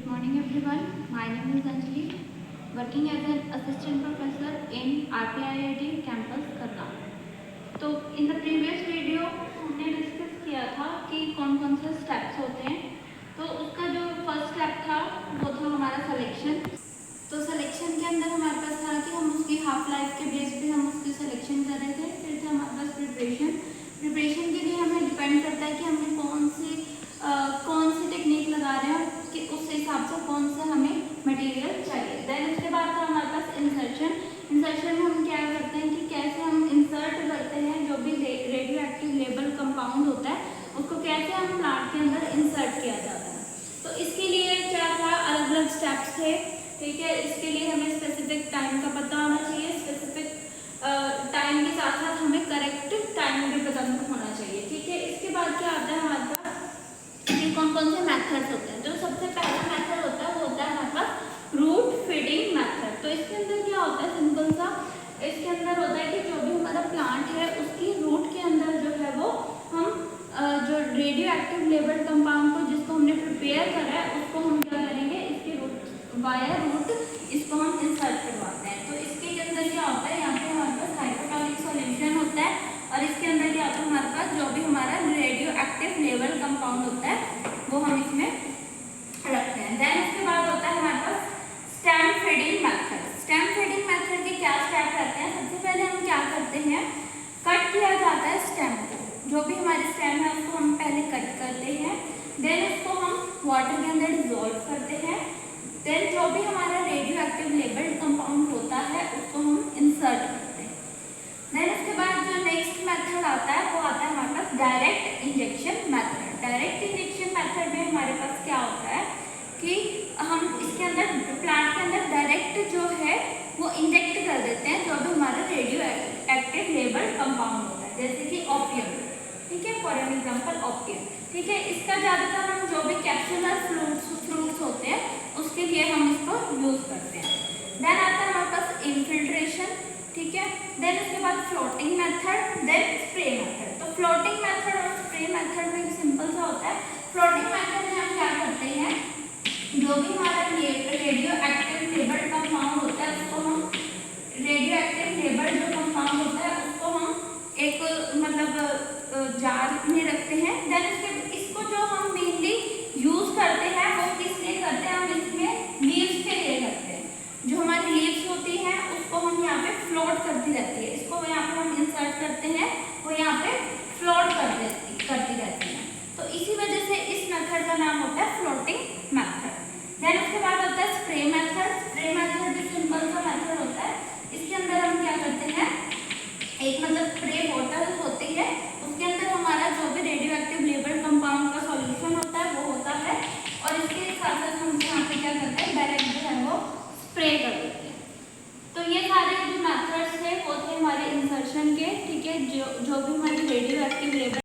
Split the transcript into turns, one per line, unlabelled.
Good morning everyone. My name is Anjali, working as an assistant professor in RPIIT campus करना। तो in the previous video हमने discuss किया था कि कौन कौन से स्टेप्स होते हैं। तो उसका जो फर्स्ट स्टेप था वो था हमारा सिलेक्शन। तो सिलेक्शन के अंदर हमारे पास था कि हम उसकी हाफ लाइफ के बेस पे हम उसकी सिलेक्शन कर रहे थे। फिर था हमारे पास प्रिपरेशन के लिए हमें डिपेंड करता है कि हमें कौन सी टेक्निक लगा रहे हैं और कि उस हिसाब से कौन सा हमें मटेरियल चाहिए। देन उसके बाद था हमारे पास इंसर्शन में हम क्या करते हैं कि कैसे हम इंसर्ट करते हैं जो भी रेडियो एक्टिव लेबल कंपाउंड होता है उसको कैसे हम प्लांट के अंदर इंसर्ट किया जाता है। तो इसके लिए क्या था, अलग अलग स्टेप्स थे। ठीक है, इसके लिए हमें स्पेसिफिक टाइम का पता होना चाहिए। स्पेसिफिक टाइम के साथ साथ हमें करेक्ट टाइम भी पता होना चाहिए। ठीक है, इसके बाद क्या आता है हमारे पास कौन कौन से मेथड्स होते हैं। जो सबसे पहला मेथड होता है वो होता है हमारे पास रूट फीडिंग मेथड। तो इसके अंदर क्या होता है, सिंपल सा इसके अंदर होता है कि जो भी हमारा प्लांट है उसकी रूट के अंदर जो है वो हम जो रेडियो एक्टिव लेबल कंपाउंड को जिसको हमने प्रिपेयर करा है उसको हम क्या करेंगे, इसकी रूट वाया रूट इसको हम इंसर्ट करवाते हैं। तो इसके अंदर क्या होता है, यहाँ पे हमारे पास हाइड्रोक्लोरिक सॉल्यूशन होता है और इसके अंदर क्या होता है हमारे पास जो भी हमारा रेडियो एक्टिव लेबल कंपाउंड होता है वो हम इसमें रखते हैं। देन उसके बाद होता है हमारे पास stem feeding method. Stem feeding method के क्या स्टेप रहते हैं, सबसे पहले हम क्या करते हैं, कट किया जाता है स्टेम को। जो भी हमारे स्टेम है उसको हम पहले कट करते हैं। देन उसको हम वाटर के अंदर डिसॉल्व करते हैं। देन जो भी हमारा रेडियो एक्टिव लेबल कंपाउंड होता है उसको हम इंसर्ट करते हैं। देन उसके बाद जो नेक्स्ट मेथड आता है वो आता है हमारे पास direct injection method. Direct injection method में हमारे पास क्या होता है कि हम इसके अंदर प्लांट के अंदर डायरेक्ट जो है वो इंजेक्ट कर देते हैं जो भी हमारा रेडियो एक्टिव लेबल कंपाउंड होता है, जैसे कि ओपियम। ठीक है, फॉर एन एग्जांपल ओपियम। ठीक है, इसका ज़्यादातर हम जो भी कैप्सुलर फ्रूट्स होते हैं उसके लिए हम इसको यूज़ करते हैं। देन आता है हमारे पास इनफिल्ट्रेशन। ठीक है, देन उसके बाद floating method, then spray method. तो फ्लोटिंग मेथड और स्प्रे मेथड में सिंपल सा होता है। फ्लोटिंग मेथड में हम क्या करते हैं, जो भी हमारा रेडियो एक्टिव लेबल कंपाउंड होता है उसको हम रेडियो एक्टिव लेबल जो कंपाउंड होता है उसको हम एक मतलब जार में रखते हैं। देन इसको जो हम मेनली यूज करते हैं वो किस लिए करते हैं, हम इसमें लीव्स के लिए करते हैं। जो हमारी लीव्स होती हैं उसको हम यहाँ पे फ्लोट करती रहती है, इसको यहाँ पे हम इंसर्ट करते हैं, वो यहाँ पे फ्लोट करती रहती है। तो इसी वजह से इस मेथड का नाम होता है फ्लोटिंग मेथड। देन उसके बाद होता है स्प्रे मेथड। स्प्रे मेथड भी सिंपल सा मेथड होता है। इसके अंदर हम क्या करते हैं, एक मतलब स्प्रे बॉटल होती है उसके अंदर हमारा जो भी रेडियो एक्टिव लेबल कंपाउंड का सॉल्यूशन होता है वो होता है और इसके साथ साथ हम यहाँ पे क्या करते हैं, डायरेक्ट जो है वो स्प्रे कर देते हैं। तो ये सारे जो मेथड्स थे वो थे हमारे इंसर्शन के। ठीक है, जो भी हमारी रेडियो एक्टिव लेबल